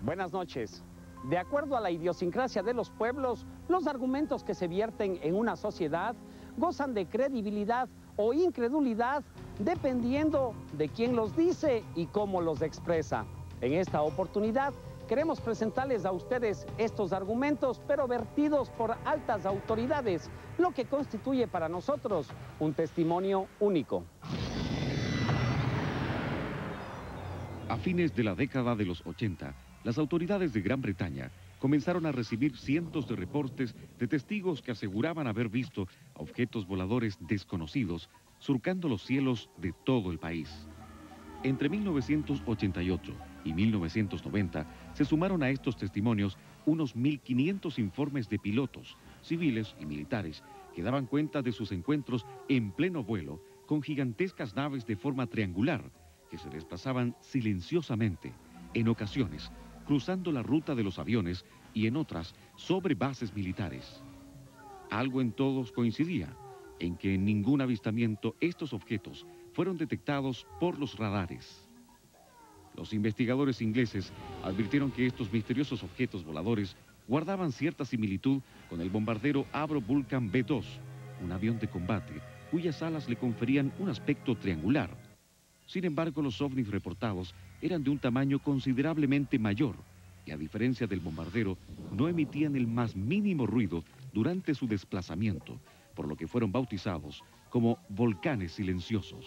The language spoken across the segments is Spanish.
Buenas noches. De acuerdo a la idiosincrasia de los pueblos, los argumentos que se vierten en una sociedad gozan de credibilidad o incredulidad dependiendo de quién los dice y cómo los expresa. En esta oportunidad queremos presentarles a ustedes estos argumentos, pero vertidos por altas autoridades, lo que constituye para nosotros un testimonio único. A fines de la década de los 80, las autoridades de Gran Bretaña comenzaron a recibir cientos de reportes de testigos que aseguraban haber visto objetos voladores desconocidos surcando los cielos de todo el país. Entre 1988 y 1990 se sumaron a estos testimonios unos 1.500 informes de pilotos, civiles y militares que daban cuenta de sus encuentros en pleno vuelo con gigantescas naves de forma triangular que se desplazaban silenciosamente, en ocasiones cruzando la ruta de los aviones y en otras sobre bases militares. Algo en todos coincidía, en que en ningún avistamiento estos objetos fueron detectados por los radares. Los investigadores ingleses advirtieron que estos misteriosos objetos voladores guardaban cierta similitud con el bombardero Avro Vulcan B-2, un avión de combate cuyas alas le conferían un aspecto triangular. Sin embargo, los ovnis reportados eran de un tamaño considerablemente mayor y, a diferencia del bombardero, no emitían el más mínimo ruido durante su desplazamiento, por lo que fueron bautizados como volcanes silenciosos.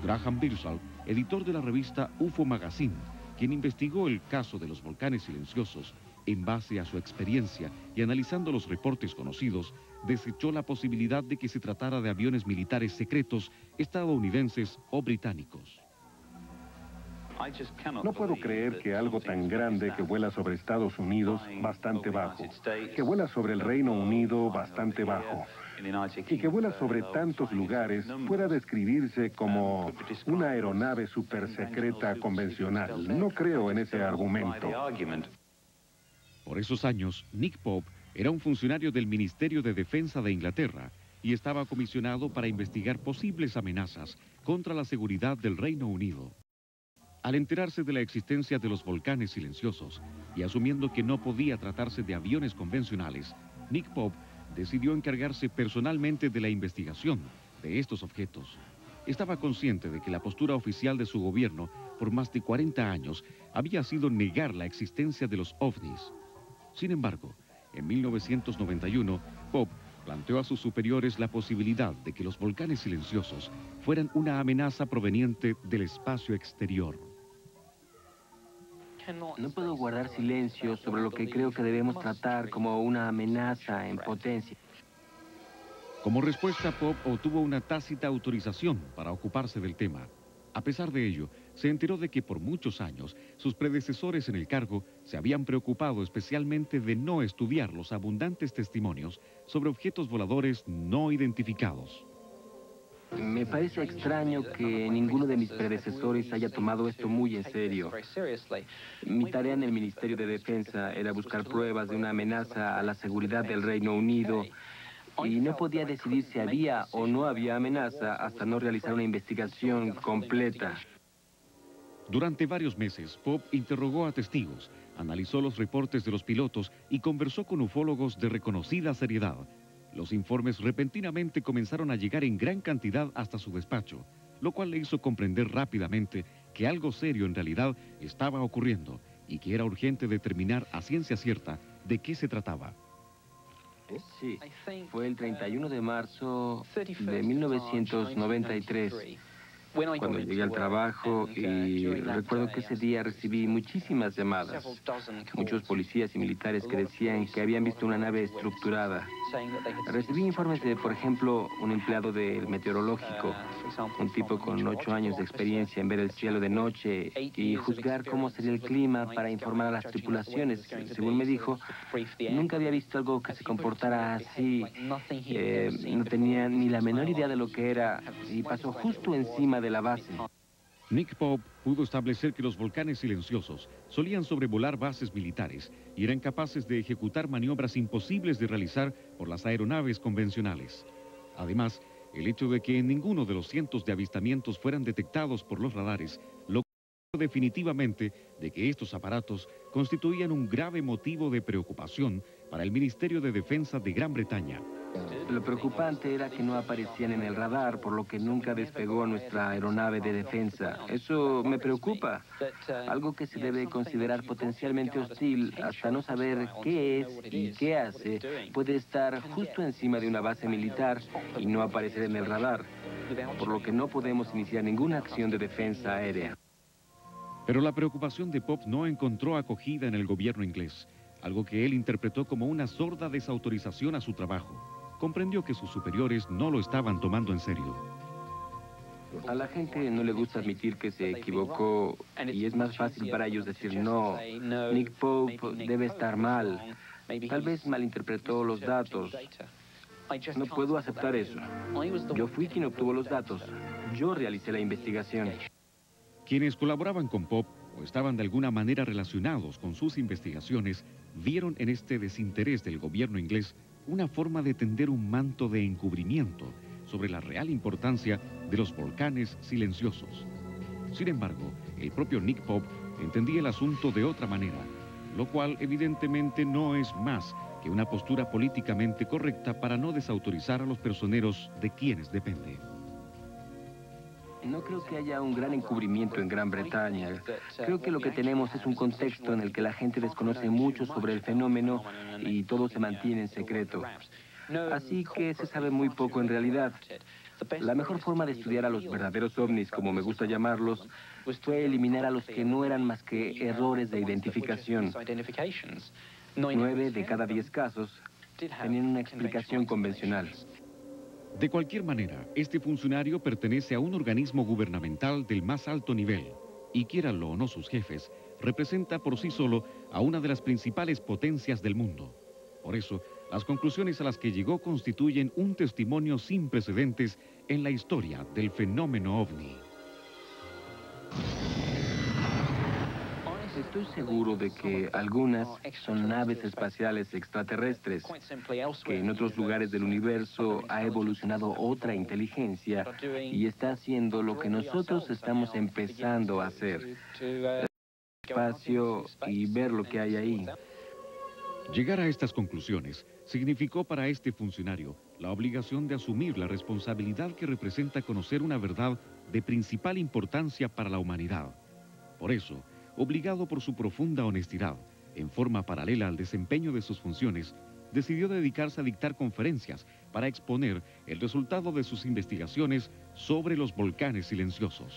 Graham Birdsall, editor de la revista UFO Magazine, quien investigó el caso de los volcanes silenciosos, en base a su experiencia y analizando los reportes conocidos, desechó la posibilidad de que se tratara de aviones militares secretos estadounidenses o británicos. No puedo creer que algo tan grande que vuela sobre Estados Unidos bastante bajo, que vuela sobre el Reino Unido bastante bajo, y que vuela sobre tantos lugares pueda describirse como una aeronave supersecreta convencional. No creo en ese argumento. Por esos años, Nick Pope era un funcionario del Ministerio de Defensa de Inglaterra y estaba comisionado para investigar posibles amenazas contra la seguridad del Reino Unido. Al enterarse de la existencia de los volcanes silenciosos y asumiendo que no podía tratarse de aviones convencionales, Nick Pope decidió encargarse personalmente de la investigación de estos objetos. Estaba consciente de que la postura oficial de su gobierno por más de 40 años había sido negar la existencia de los ovnis. Sin embargo, en 1991, Pope planteó a sus superiores la posibilidad de que los volcanes silenciosos fueran una amenaza proveniente del espacio exterior. No puedo guardar silencio sobre lo que creo que debemos tratar como una amenaza en potencia. Como respuesta, Pope obtuvo una tácita autorización para ocuparse del tema. A pesar de ello, se enteró de que por muchos años sus predecesores en el cargo se habían preocupado especialmente de no estudiar los abundantes testimonios sobre objetos voladores no identificados. Me parece extraño que ninguno de mis predecesores haya tomado esto muy en serio. Mi tarea en el Ministerio de Defensa era buscar pruebas de una amenaza a la seguridad del Reino Unido y no podía decidir si había o no había amenaza hasta no realizar una investigación completa. Durante varios meses, Pope interrogó a testigos, analizó los reportes de los pilotos y conversó con ufólogos de reconocida seriedad. Los informes repentinamente comenzaron a llegar en gran cantidad hasta su despacho, lo cual le hizo comprender rápidamente que algo serio en realidad estaba ocurriendo y que era urgente determinar a ciencia cierta de qué se trataba. Sí, fue el 31 de marzo de 1993. Cuando llegué al trabajo y recuerdo que ese día recibí muchísimas llamadas. Muchos policías y militares que decían que habían visto una nave estructurada. Recibí informes de, por ejemplo, un empleado del meteorológico, un tipo con 8 años de experiencia en ver el cielo de noche y juzgar cómo sería el clima para informar a las tripulaciones. Según me dijo, nunca había visto algo que se comportara así. No tenía ni la menor idea de lo que era y pasó justo encima de la base. Nick Pope pudo establecer que los volcanes silenciosos solían sobrevolar bases militares y eran capaces de ejecutar maniobras imposibles de realizar por las aeronaves convencionales. Además, el hecho de que en ninguno de los cientos de avistamientos fueran detectados por los radares lo definitivamente de que estos aparatos constituían un grave motivo de preocupación para el Ministerio de Defensa de Gran Bretaña. Lo preocupante era que no aparecían en el radar, por lo que nunca despegó nuestra aeronave de defensa. Eso me preocupa. Algo que se debe considerar potencialmente hostil, hasta no saber qué es y qué hace, puede estar justo encima de una base militar y no aparecer en el radar, por lo que no podemos iniciar ninguna acción de defensa aérea. Pero la preocupación de Pope no encontró acogida en el gobierno inglés, algo que él interpretó como una sorda desautorización a su trabajo. Comprendió que sus superiores no lo estaban tomando en serio. A la gente no le gusta admitir que se equivocó y es más fácil para ellos decir no. Nick Pope debe estar mal. Tal vez malinterpretó los datos. No puedo aceptar eso. Yo fui quien obtuvo los datos. Yo realicé la investigación. Quienes colaboraban con Pope o estaban de alguna manera relacionados con sus investigaciones, vieron en este desinterés del gobierno inglés una forma de tender un manto de encubrimiento sobre la real importancia de los volcanes silenciosos. Sin embargo, el propio Nick Pope entendía el asunto de otra manera, lo cual evidentemente no es más que una postura políticamente correcta para no desautorizar a los personeros de quienes depende. No creo que haya un gran encubrimiento en Gran Bretaña. Creo que lo que tenemos es un contexto en el que la gente desconoce mucho sobre el fenómeno y todo se mantiene en secreto. Así que se sabe muy poco en realidad. La mejor forma de estudiar a los verdaderos ovnis, como me gusta llamarlos, fue eliminar a los que no eran más que errores de identificación. 9 de cada 10 casos tenían una explicación convencional. De cualquier manera, este funcionario pertenece a un organismo gubernamental del más alto nivel y, quiéranlo o no sus jefes, representa por sí solo a una de las principales potencias del mundo. Por eso, las conclusiones a las que llegó constituyen un testimonio sin precedentes en la historia del fenómeno ovni. Estoy seguro de que algunas son naves espaciales extraterrestres, que en otros lugares del universo ha evolucionado otra inteligencia y está haciendo lo que nosotros estamos empezando a hacer. Espacio y ver lo que hay ahí. Llegar a estas conclusiones significó para este funcionario la obligación de asumir la responsabilidad que representa conocer una verdad de principal importancia para la humanidad. Por eso, obligado por su profunda honestidad, en forma paralela al desempeño de sus funciones, decidió dedicarse a dictar conferencias para exponer el resultado de sus investigaciones sobre los volcanes silenciosos.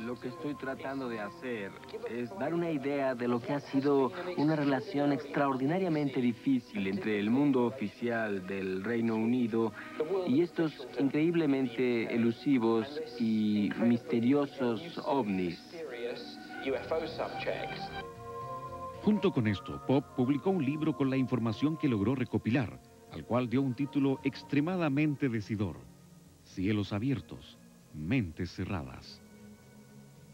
Lo que estoy tratando de hacer es dar una idea de lo que ha sido una relación extraordinariamente difícil entre el mundo oficial del Reino Unido y estos increíblemente elusivos y misteriosos ovnis. Junto con esto, Pope publicó un libro con la información que logró recopilar, al cual dio un título extremadamente decidor: Cielos abiertos, mentes cerradas.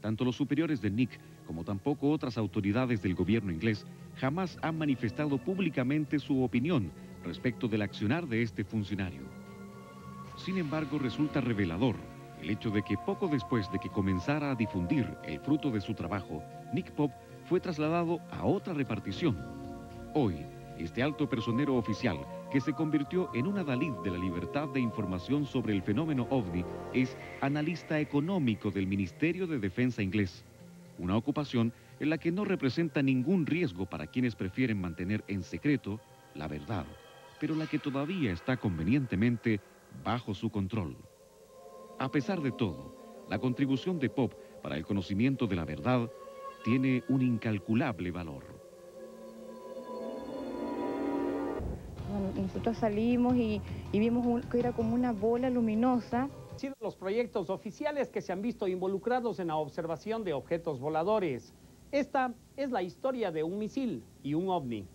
Tanto los superiores de Nick como tampoco otras autoridades del gobierno inglés jamás han manifestado públicamente su opinión respecto del accionar de este funcionario. Sin embargo, resulta revelador el hecho de que poco después de que comenzara a difundir el fruto de su trabajo, Nick Pope fue trasladado a otra repartición. Hoy, este alto personero oficial, que se convirtió en un adalid de la libertad de información sobre el fenómeno ovni, es analista económico del Ministerio de Defensa inglés, una ocupación en la que no representa ningún riesgo para quienes prefieren mantener en secreto la verdad, pero la que todavía está convenientemente bajo su control. A pesar de todo, la contribución de Pope para el conocimiento de la verdad tiene un incalculable valor. Nosotros salimos y vimos que era como una bola luminosa. Han sido los proyectos oficiales que se han visto involucrados en la observación de objetos voladores. Esta es la historia de un misil y un ovni.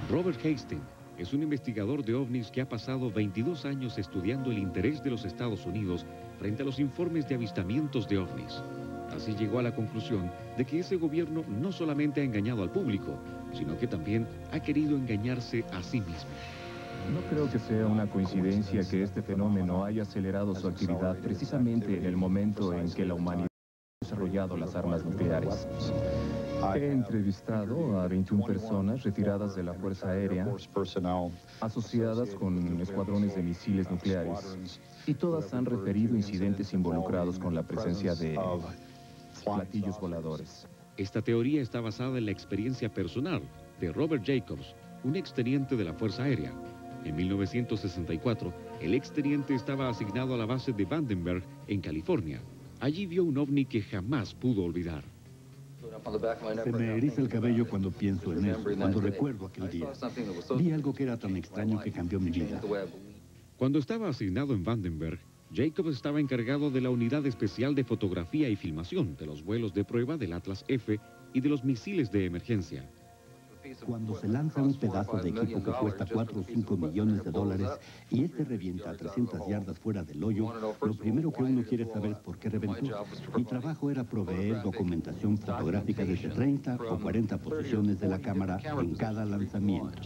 Robert Hastings es un investigador de ovnis que ha pasado 22 años estudiando el interés de los Estados Unidos frente a los informes de avistamientos de ovnis. Así llegó a la conclusión de que ese gobierno no solamente ha engañado al público, sino que también ha querido engañarse a sí mismo. No creo que sea una coincidencia que este fenómeno haya acelerado su actividad precisamente en el momento en que la humanidad ha desarrollado las armas nucleares. He entrevistado a 21 personas retiradas de la Fuerza Aérea, asociadas con escuadrones de misiles nucleares, y todas han referido incidentes involucrados con la presencia de platillos voladores. Esta teoría está basada en la experiencia personal de Robert Jacobs, un exteniente de la Fuerza Aérea. En 1964, el exteniente estaba asignado a la base de Vandenberg, en California. Allí vio un ovni que jamás pudo olvidar. Se me eriza el cabello cuando pienso en eso, cuando recuerdo aquel día. Vi algo que era tan extraño que cambió mi vida. Cuando estaba asignado en Vandenberg, Jacobs estaba encargado de la unidad especial de fotografía y filmación de los vuelos de prueba del Atlas F y de los misiles de emergencia. Cuando se lanza un pedazo de equipo que cuesta 4 o 5 millones de dólares y este revienta a 300 yardas fuera del hoyo, lo primero que uno quiere saber es por qué reventó. Mi trabajo era proveer documentación fotográfica desde 30 o 40 posiciones de la cámara en cada lanzamiento.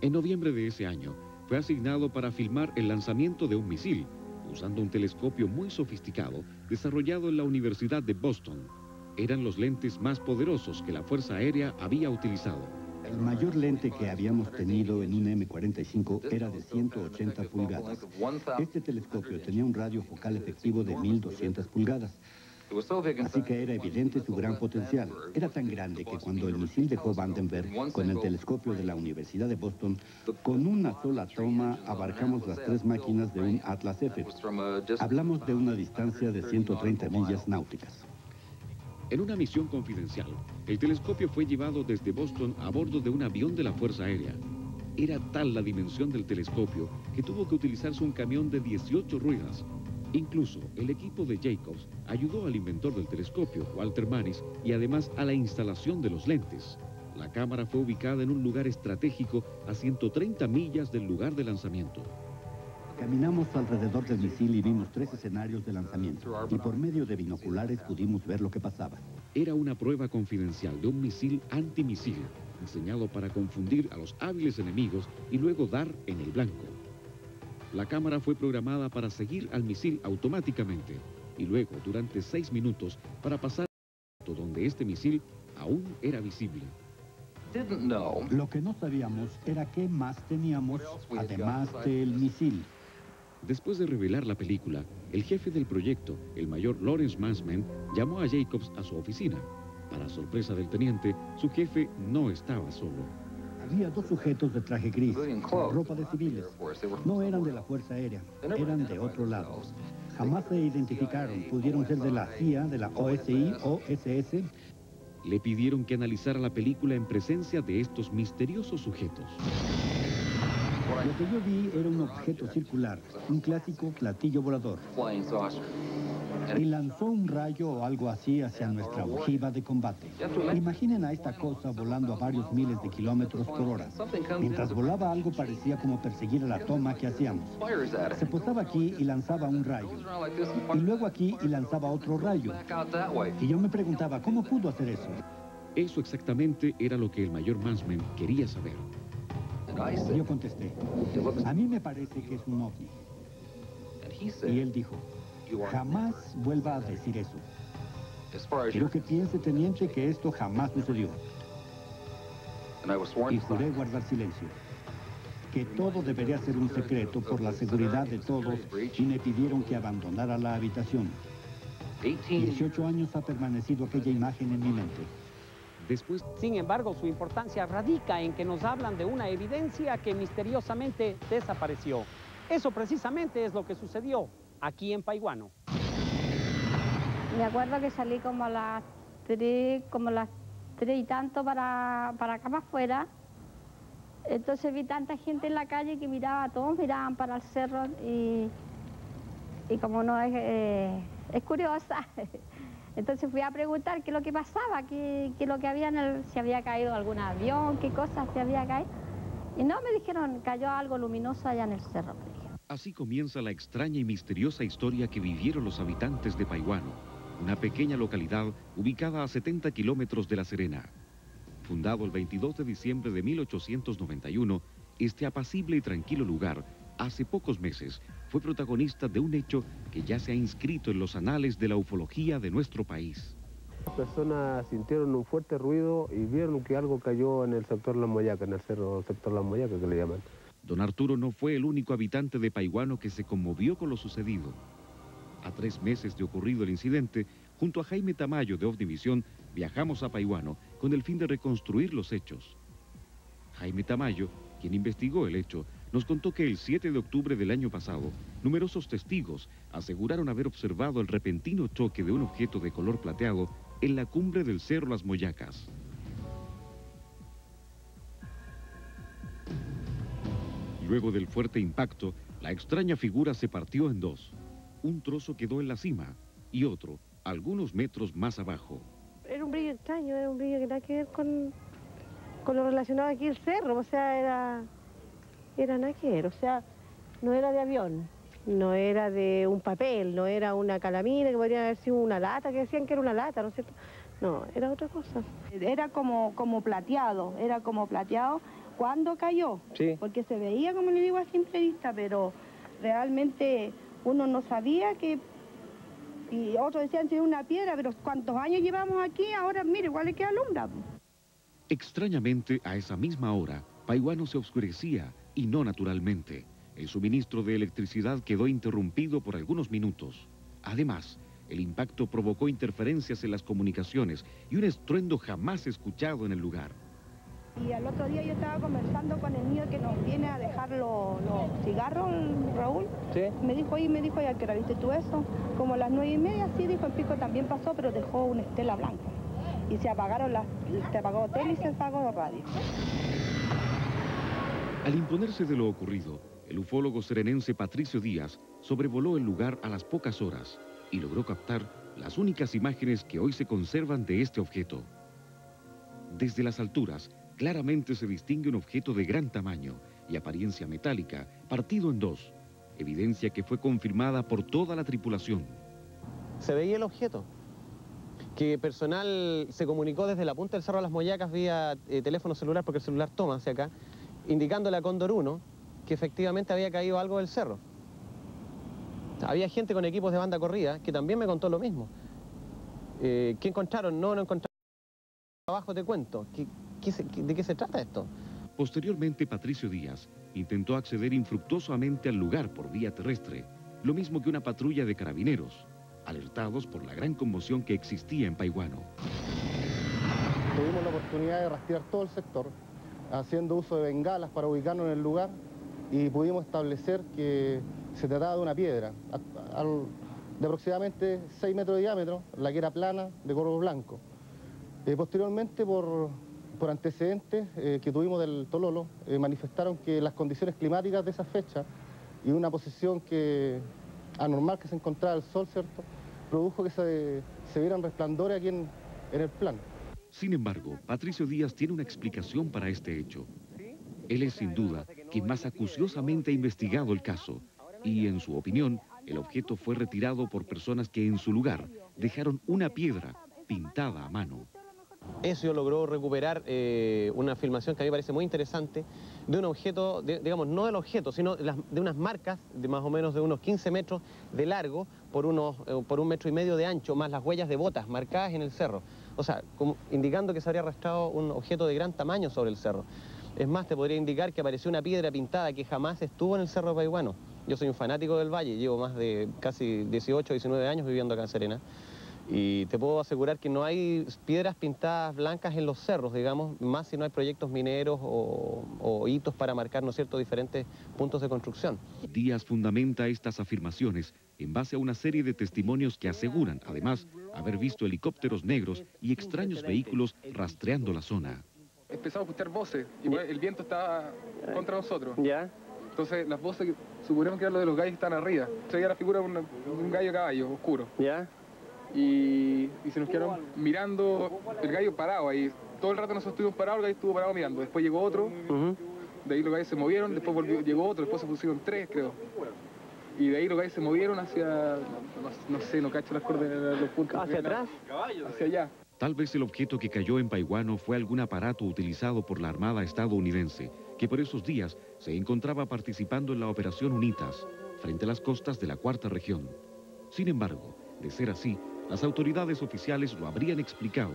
En noviembre de ese año, fue asignado para filmar el lanzamiento de un misil, usando un telescopio muy sofisticado desarrollado en la Universidad de Boston. Eran los lentes más poderosos que la Fuerza Aérea había utilizado. El mayor lente que habíamos tenido en un M45 era de 180 pulgadas. Este telescopio tenía un radio focal efectivo de 1200 pulgadas. Así que era evidente su gran potencial. Era tan grande que cuando el misil dejó Vandenberg con el telescopio de la Universidad de Boston, con una sola toma abarcamos las 3 máquinas de un Atlas F. Hablamos de una distancia de 130 millas náuticas. En una misión confidencial, el telescopio fue llevado desde Boston a bordo de un avión de la Fuerza Aérea. Era tal la dimensión del telescopio que tuvo que utilizarse un camión de 18 ruedas. Incluso el equipo de Jacobs ayudó al inventor del telescopio, Walter Manis, y además a la instalación de los lentes. La cámara fue ubicada en un lugar estratégico a 130 millas del lugar de lanzamiento. Caminamos alrededor del misil y vimos 3 escenarios de lanzamiento, y por medio de binoculares pudimos ver lo que pasaba. Era una prueba confidencial de un misil antimisil, diseñado para confundir a los hábiles enemigos y luego dar en el blanco. La cámara fue programada para seguir al misil automáticamente, y luego durante 6 minutos para pasar al punto donde este misil aún era visible. Lo que no sabíamos era qué más teníamos, además del misil. Después de revelar la película, el jefe del proyecto, el mayor Lawrence Mansman, llamó a Jacobs a su oficina. Para sorpresa del teniente, su jefe no estaba solo. Había 2 sujetos de traje gris, con ropa de civiles. No eran de la Fuerza Aérea, eran de otro lado. Jamás se identificaron, pudieron ser de la CIA, de la OSI o SS. Le pidieron que analizara la película en presencia de estos misteriosos sujetos. Lo que yo vi era un objeto circular, un clásico platillo volador. Y lanzó un rayo o algo así hacia nuestra ojiva de combate. Imaginen a esta cosa volando a varios miles de kilómetros por hora. Mientras volaba algo parecía como perseguir a la toma que hacíamos. Se posaba aquí y lanzaba un rayo. Y luego aquí y lanzaba otro rayo. Y yo me preguntaba, ¿cómo pudo hacer eso? Eso exactamente era lo que el mayor Mansman quería saber. Yo contesté, a mí me parece que es un ovni. Y él dijo, jamás vuelva a decir eso. Quiero que piense, teniente, que esto jamás sucedió. Y juré guardar silencio. Que todo debería ser un secreto por la seguridad de todos y me pidieron que abandonara la habitación. 18 años ha permanecido aquella imagen en mi mente. Después, sin embargo, su importancia radica en que nos hablan de una evidencia que misteriosamente desapareció. Eso precisamente es lo que sucedió aquí en Paiguano. Me acuerdo que salí como a las 3 y tanto para acá para afuera. Entonces vi tanta gente en la calle que todos miraban para el cerro y como no es curiosa. Entonces fui a preguntar qué es lo que pasaba, qué es lo que había si había caído algún avión, qué cosas se había caído. Y no, me dijeron, cayó algo luminoso allá en el cerro. Así comienza la extraña y misteriosa historia que vivieron los habitantes de Paiguano, una pequeña localidad ubicada a 70 kilómetros de La Serena. Fundado el 22 de diciembre de 1891, este apacible y tranquilo lugar, hace pocos meses, fue protagonista de un hecho que ya se ha inscrito en los anales de la ufología de nuestro país. Las personas sintieron un fuerte ruido y vieron que algo cayó en el sector Las Moyacas, en el cerro sector Las Moyacas que le llaman. Don Arturo no fue el único habitante de Paihuano que se conmovió con lo sucedido. A 3 meses de ocurrido el incidente, junto a Jaime Tamayo de Ovnivisión, viajamos a Paihuano con el fin de reconstruir los hechos. Jaime Tamayo, quien investigó el hecho, nos contó que el 7 de octubre del año pasado, numerosos testigos aseguraron haber observado el repentino choque de un objeto de color plateado en la cumbre del cerro Las Moyacas. Luego del fuerte impacto, la extraña figura se partió en dos. Un trozo quedó en la cima y otro, algunos metros más abajo. Era un brillo extraño, era un brillo que nada que ver con lo relacionado aquí al cerro, o sea, era nada que ver, o sea, no era de avión, no era de un papel, no era una calamina que podría haber sido una lata, que decían que era una lata, ¿no es cierto? No, era otra cosa. Era como plateado, cuando cayó, sí, porque se veía, como le digo, a simple vista, pero realmente uno no sabía que... Y otros decían que era una piedra, pero ¿cuántos años llevamos aquí? Ahora, mire, igual le queda alumbra. Extrañamente, a esa misma hora, Paihuano se oscurecía, y no naturalmente. El suministro de electricidad quedó interrumpido por algunos minutos. Además, el impacto provocó interferencias en las comunicaciones y un estruendo jamás escuchado en el lugar. Y al otro día yo estaba conversando con el niño que nos viene a dejar los cigarros, Raúl. Sí. Me dijo, ¿a qué hora viste tú eso? Como a las 9:30, sí, dijo, el pico también pasó, pero dejó una estela blanca. Y se apagó tele y se apagó radio. Al imponerse de lo ocurrido, el ufólogo serenense Patricio Díaz sobrevoló el lugar a las pocas horas y logró captar las únicas imágenes que hoy se conservan de este objeto. Desde las alturas, claramente se distingue un objeto de gran tamaño y apariencia metálica, partido en dos, evidencia que fue confirmada por toda la tripulación. Se veía el objeto, que personal se comunicó desde la punta del cerro a Las Moyacas vía teléfono celular, porque el celular toma hacia acá, indicándole a Cóndor 1 que efectivamente había caído algo del cerro. Había gente con equipos de banda corrida que también me contó lo mismo. ¿Qué encontraron? No encontraron. Abajo te cuento. ¿De qué se trata esto? Posteriormente, Patricio Díaz intentó acceder infructuosamente al lugar por vía terrestre, lo mismo que una patrulla de carabineros, alertados por la gran conmoción que existía en Paihuano. Tuvimos la oportunidad de rastrear todo el sector, haciendo uso de bengalas para ubicarnos en el lugar, y pudimos establecer que se trataba de una piedra de aproximadamente 6 metros de diámetro, la que era plana, de color blanco. Posteriormente, por antecedentes que tuvimos del Tololo, manifestaron que las condiciones climáticas de esa fecha y una posición anormal que se encontraba el sol, ¿cierto?, produjo que se vieran resplandores aquí en el plano. Sin embargo, Patricio Díaz tiene una explicación para este hecho. Él es sin duda quien más acuciosamente ha investigado el caso y, en su opinión, el objeto fue retirado por personas que en su lugar dejaron una piedra pintada a mano. Eso logró recuperar una filmación que a mí me parece muy interesante de un objeto, digamos, no del objeto, sino de unas marcas de más o menos de unos 15 metros de largo por 1,5 metros de ancho, más las huellas de botas marcadas en el cerro. O sea, indicando que se habría arrastrado un objeto de gran tamaño sobre el cerro. Es más, te podría indicar que apareció una piedra pintada que jamás estuvo en el cerro de Paihuano. Yo soy un fanático del valle, llevo más de casi 18, 19 años viviendo acá en Serena. Y te puedo asegurar que no hay piedras pintadas blancas en los cerros, digamos, más si no hay proyectos mineros o hitos para marcar, ¿no es cierto?, diferentes puntos de construcción. Díaz fundamenta estas afirmaciones en base a una serie de testimonios que aseguran, además, haber visto helicópteros negros y extraños vehículos rastreando la zona. Empezamos a escuchar voces y el viento estaba contra nosotros. ¿Ya? Entonces las voces suponemos que eran los de los gallos que están arriba. Se veía la figura de un gallo caballo oscuro. ¿Ya? Y se nos quedaron mirando, el gallo parado ahí. Todo el rato nosotros estuvimos parados, el gallo estuvo parado mirando. Después llegó otro, de ahí los gallos se movieron, después llegó otro, después se pusieron 3, creo. Y de ahí los gallos se movieron hacia, no sé, no cacho las coordenadas de los puntos. ¿Hacia atrás? Hacia allá. Tal vez el objeto que cayó en Paihuano fue algún aparato utilizado por la Armada estadounidense, que por esos días se encontraba participando en la Operación UNITAS, frente a las costas de la Cuarta Región. Sin embargo, de ser así, las autoridades oficiales lo habrían explicado,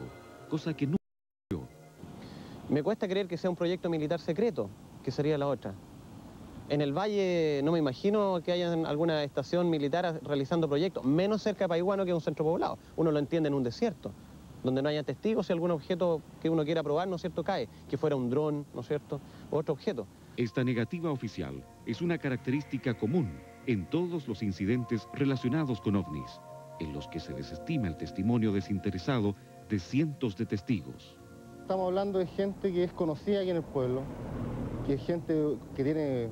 cosa que nunca ocurrió. Me cuesta creer que sea un proyecto militar secreto, que sería la otra. En el valle no me imagino que haya alguna estación militar realizando proyectos, menos cerca de Paihuano, que es un centro poblado. Uno lo entiende en un desierto, donde no haya testigos y algún objeto que uno quiera probar, ¿no es cierto?, cae, que fuera un dron, ¿no es cierto?, u otro objeto. Esta negativa oficial es una característica común en todos los incidentes relacionados con ovnis, en los que se desestima el testimonio desinteresado de cientos de testigos. Estamos hablando de gente que es conocida aquí en el pueblo, que es gente que tiene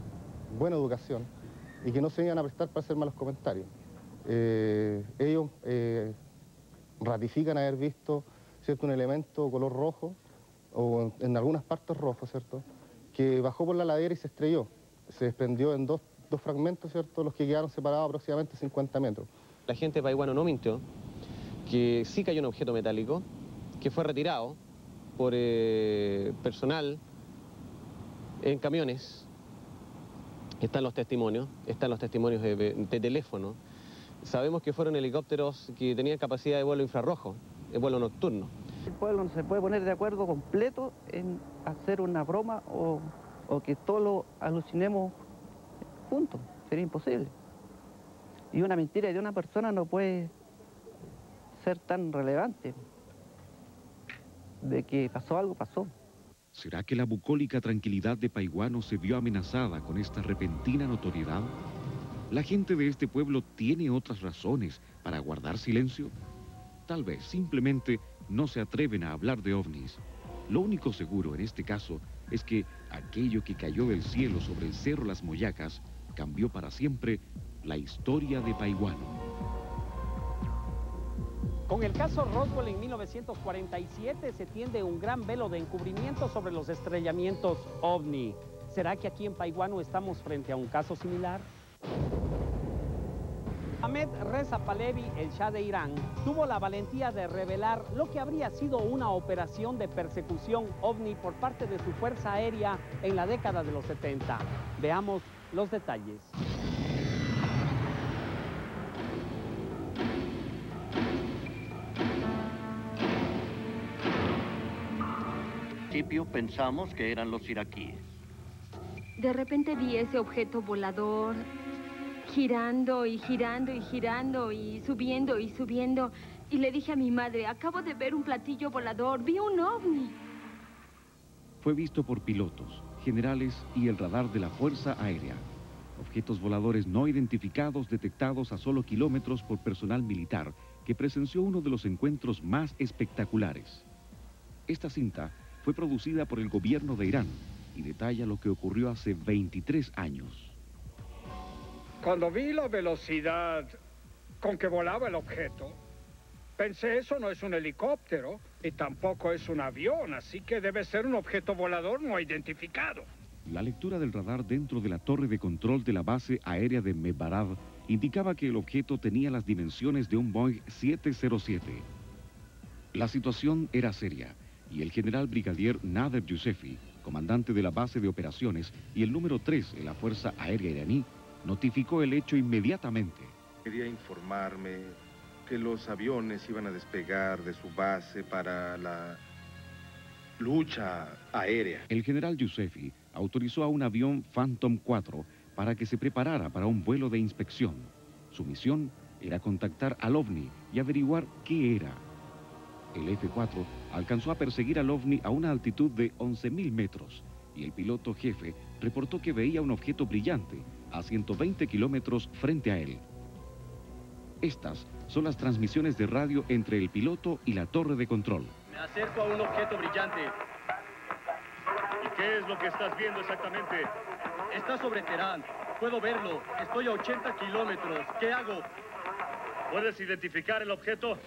buena educación y que no se iban a prestar para hacer malos comentarios. Ellos ratifican haber visto, ¿cierto?, un elemento color rojo, o en algunas partes rojo, ¿cierto?, que bajó por la ladera y se estrelló. Se desprendió en dos fragmentos, ¿cierto?, los que quedaron separados aproximadamente 50 metros. La gente de Paihuano no mintió, que sí cayó un objeto metálico, que fue retirado por personal en camiones. Están los testimonios de teléfono. Sabemos que fueron helicópteros que tenían capacidad de vuelo infrarrojo, de vuelo nocturno. El pueblo no se puede poner de acuerdo completo en hacer una broma o que todos lo alucinemos juntos. Sería imposible. Y una mentira de una persona no puede ser tan relevante. De que pasó algo, pasó. ¿Será que la bucólica tranquilidad de Paihuano se vio amenazada con esta repentina notoriedad? ¿La gente de este pueblo tiene otras razones para guardar silencio? Tal vez simplemente no se atreven a hablar de ovnis. Lo único seguro en este caso es que aquello que cayó del cielo sobre el Cerro Las Moyacas cambió para siempre la historia de Paihuano. Con el caso Roswell en 1947 se tiende un gran velo de encubrimiento sobre los estrellamientos ovni. ¿Será que aquí en Paihuano estamos frente a un caso similar? Ahmed Reza Pahlavi, el Shah de Irán, tuvo la valentía de revelar lo que habría sido una operación de persecución ovni por parte de su fuerza aérea en la década de los 70. Veamos los detalles. Al principio pensamos que eran los iraquíes. De repente vi ese objeto volador girando y girando y girando y subiendo y subiendo. Y le dije a mi madre, acabo de ver un platillo volador, vi un ovni. Fue visto por pilotos, generales y el radar de la Fuerza Aérea. Objetos voladores no identificados detectados a solo kilómetros por personal militar que presenció uno de los encuentros más espectaculares. Esta cinta fue producida por el gobierno de Irán y detalla lo que ocurrió hace 23 años. Cuando vi la velocidad con que volaba el objeto, pensé, eso no es un helicóptero y tampoco es un avión, así que debe ser un objeto volador no identificado. La lectura del radar dentro de la torre de control de la base aérea de Mebarad indicaba que el objeto tenía las dimensiones de un Boeing 707. La situación era seria y el general brigadier Nader Yousefi, comandante de la base de operaciones y el número 3 de la Fuerza Aérea iraní, notificó el hecho inmediatamente. Quería informarme que los aviones iban a despegar de su base para la lucha aérea. El general Yousefi autorizó a un avión Phantom 4 para que se preparara para un vuelo de inspección. Su misión era contactar al ovni y averiguar qué era. El F-4 alcanzó a perseguir al ovni a una altitud de 11.000 metros y el piloto jefe reportó que veía un objeto brillante a 120 kilómetros frente a él. Estas son las transmisiones de radio entre el piloto y la torre de control. Me acerco a un objeto brillante. ¿Y qué es lo que estás viendo exactamente? Está sobre Teherán. Puedo verlo. Estoy a 80 kilómetros. ¿Qué hago? ¿Puedes identificar el objeto?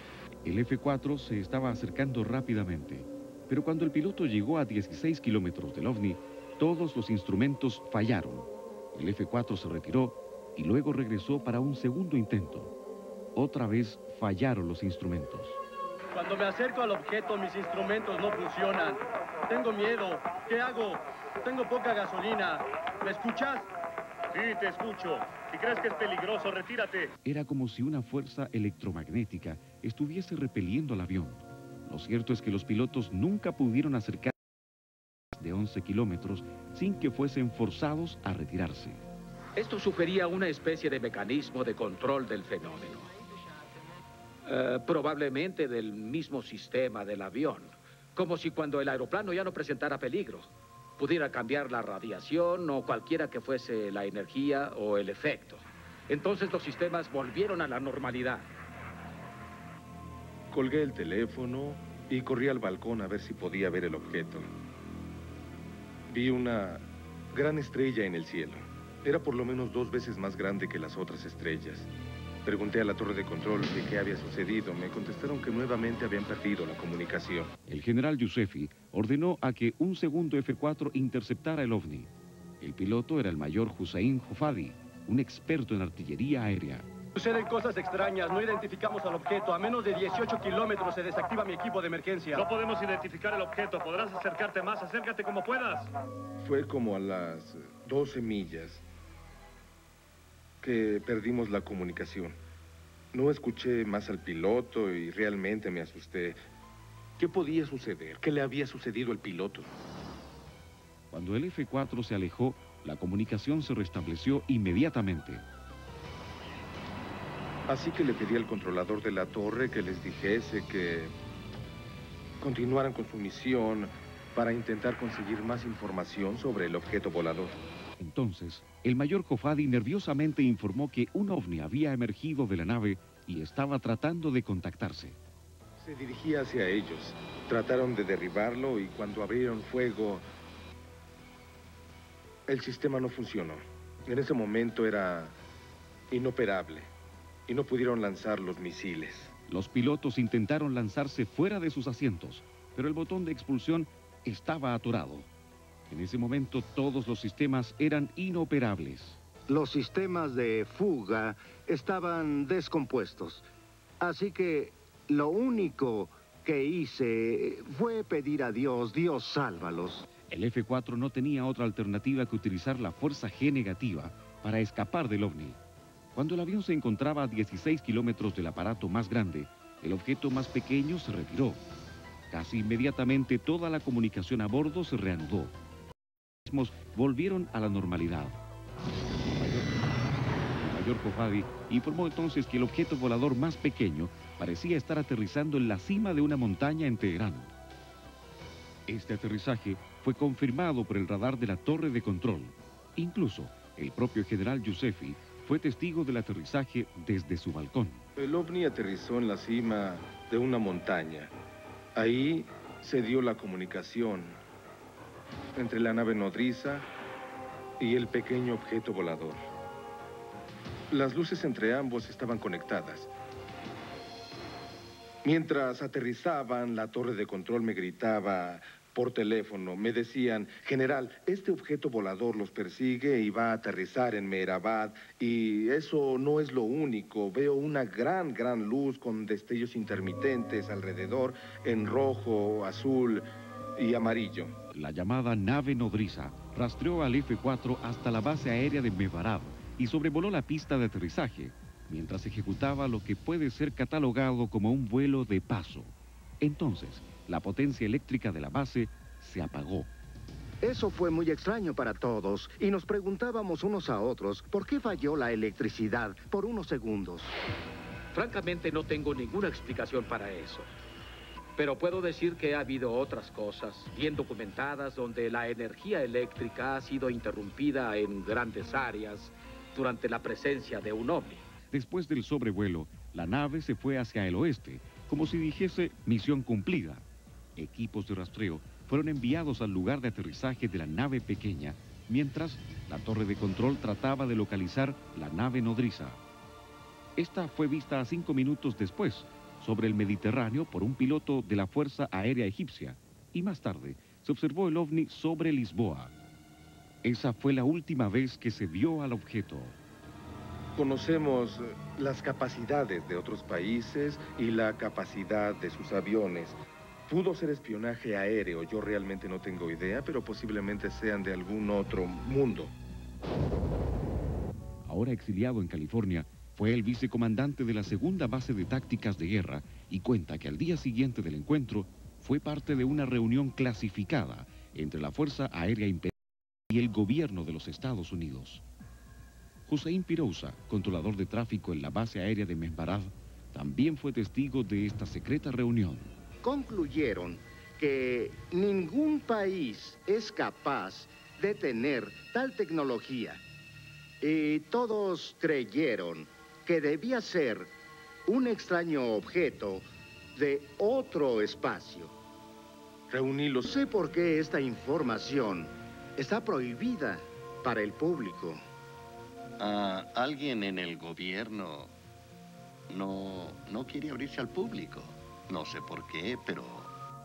El F-4 se estaba acercando rápidamente, pero cuando el piloto llegó a 16 kilómetros del ovni, todos los instrumentos fallaron. El F-4 se retiró y luego regresó para un segundo intento. Otra vez fallaron los instrumentos. Cuando me acerco al objeto, mis instrumentos no funcionan. Tengo miedo. ¿Qué hago? Tengo poca gasolina. ¿Me escuchas? Sí, te escucho. Si crees que es peligroso, retírate. Era como si una fuerza electromagnética estuviese repeliendo al avión. Lo cierto es que los pilotos nunca pudieron acercarse de 11 kilómetros sin que fuesen forzados a retirarse. Esto sugería una especie de mecanismo de control del fenómeno. Probablemente del mismo sistema del avión. Como si cuando el aeroplano ya no presentara peligro, pudiera cambiar la radiación o cualquiera que fuese la energía o el efecto. Entonces los sistemas volvieron a la normalidad. Colgué el teléfono y corrí al balcón a ver si podía ver el objeto. Vi una gran estrella en el cielo. Era por lo menos 2 veces más grande que las otras estrellas. Pregunté a la torre de control de qué había sucedido. Me contestaron que nuevamente habían perdido la comunicación. El general Yousefi ordenó a que un segundo F-4 interceptara el ovni. El piloto era el mayor Hussein Hofadi, un experto en artillería aérea. Suceden cosas extrañas. No identificamos al objeto. A menos de 18 kilómetros se desactiva mi equipo de emergencia. No podemos identificar el objeto. Podrás acercarte más. Acércate como puedas. Fue como a las 12 millas que perdimos la comunicación. No escuché más al piloto y realmente me asusté. ¿Qué podía suceder? ¿Qué le había sucedido al piloto? Cuando el F-4 se alejó, la comunicación se restableció inmediatamente. Así que le pedí al controlador de la torre que les dijese que continuaran con su misión para intentar conseguir más información sobre el objeto volador. Entonces, el mayor Hofadi nerviosamente informó que un ovni había emergido de la nave y estaba tratando de contactarse. Se dirigía hacia ellos. Trataron de derribarlo y cuando abrieron fuego, el sistema no funcionó. En ese momento era inoperable y no pudieron lanzar los misiles. Los pilotos intentaron lanzarse fuera de sus asientos, pero el botón de expulsión estaba atorado. En ese momento todos los sistemas eran inoperables. Los sistemas de fuga estaban descompuestos. Así que lo único que hice fue pedir a Dios, Dios sálvalos. El F-4 no tenía otra alternativa que utilizar la fuerza G negativa para escapar del ovni. Cuando el avión se encontraba a 16 kilómetros del aparato más grande, el objeto más pequeño se retiró. Casi inmediatamente toda la comunicación a bordo se reanudó. Los mismos volvieron a la normalidad. El mayor Hofadi informó entonces que el objeto volador más pequeño parecía estar aterrizando en la cima de una montaña en Teherán. Este aterrizaje fue confirmado por el radar de la torre de control. Incluso el propio general Yousefi fue testigo del aterrizaje desde su balcón. El ovni aterrizó en la cima de una montaña. Ahí se dio la comunicación entre la nave nodriza y el pequeño objeto volador. Las luces entre ambos estaban conectadas. Mientras aterrizaban, la torre de control me gritaba por teléfono. Me decían: general, este objeto volador los persigue y va a aterrizar en Meherabad. Y eso no es lo único. Veo una gran luz con destellos intermitentes alrededor en rojo, azul y amarillo. La llamada nave nodriza rastreó al F-4 hasta la base aérea de Meherabad y sobrevoló la pista de aterrizaje, mientras ejecutaba lo que puede ser catalogado como un vuelo de paso. Entonces, la potencia eléctrica de la base se apagó. Eso fue muy extraño para todos y nos preguntábamos unos a otros por qué falló la electricidad por unos segundos. Francamente, no tengo ninguna explicación para eso. Pero puedo decir que ha habido otras cosas bien documentadas donde la energía eléctrica ha sido interrumpida en grandes áreas durante la presencia de un ovni. Después del sobrevuelo, la nave se fue hacia el oeste, como si dijese misión cumplida. Equipos de rastreo fueron enviados al lugar de aterrizaje de la nave pequeña, mientras la torre de control trataba de localizar la nave nodriza. Esta fue vista 5 minutos después, sobre el Mediterráneo por un piloto de la Fuerza Aérea Egipcia, y más tarde se observó el ovni sobre Lisboa. Esa fue la última vez que se vio al objeto. conocemos las capacidades de otros países y la capacidad de sus aviones. Pudo ser espionaje aéreo, yo realmente no tengo idea, pero posiblemente sean de algún otro mundo. Ahora exiliado en California, fue el vicecomandante de la segunda base de tácticas de guerra y cuenta que al día siguiente del encuentro fue parte de una reunión clasificada entre la Fuerza Aérea Imperial y el gobierno de los Estados Unidos. Hussein Pirouza, controlador de tráfico en la base aérea de Mesbarad, también fue testigo de esta secreta reunión. Concluyeron que ningún país es capaz de tener tal tecnología. Y todos creyeron que debía ser un extraño objeto de otro espacio. Reuní sé por qué esta información está prohibida para el público. Alguien en el gobierno no quiere abrirse al público. No sé por qué, pero...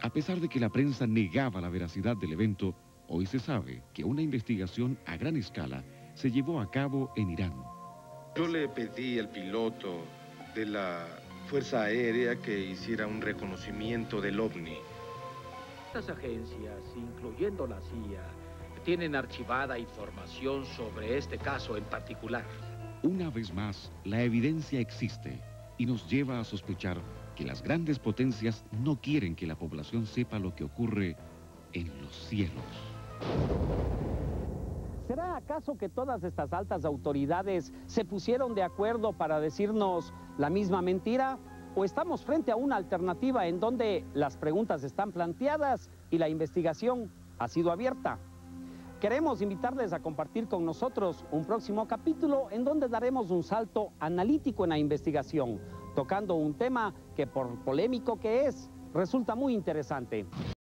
A pesar de que la prensa negaba la veracidad del evento, hoy se sabe que una investigación a gran escala se llevó a cabo en Irán. Yo le pedí al piloto de la Fuerza Aérea que hiciera un reconocimiento del ovni. Las agencias, incluyendo la CIA, tienen archivada información sobre este caso en particular. Una vez más, la evidencia existe y nos lleva a sospechar que las grandes potencias no quieren que la población sepa lo que ocurre en los cielos. ¿Será acaso que todas estas altas autoridades se pusieron de acuerdo para decirnos la misma mentira? ¿O estamos frente a una alternativa en donde las preguntas están planteadas y la investigación ha sido abierta? Queremos invitarles a compartir con nosotros un próximo capítulo en donde daremos un salto analítico en la investigación, tocando un tema que, por polémico que es, resulta muy interesante.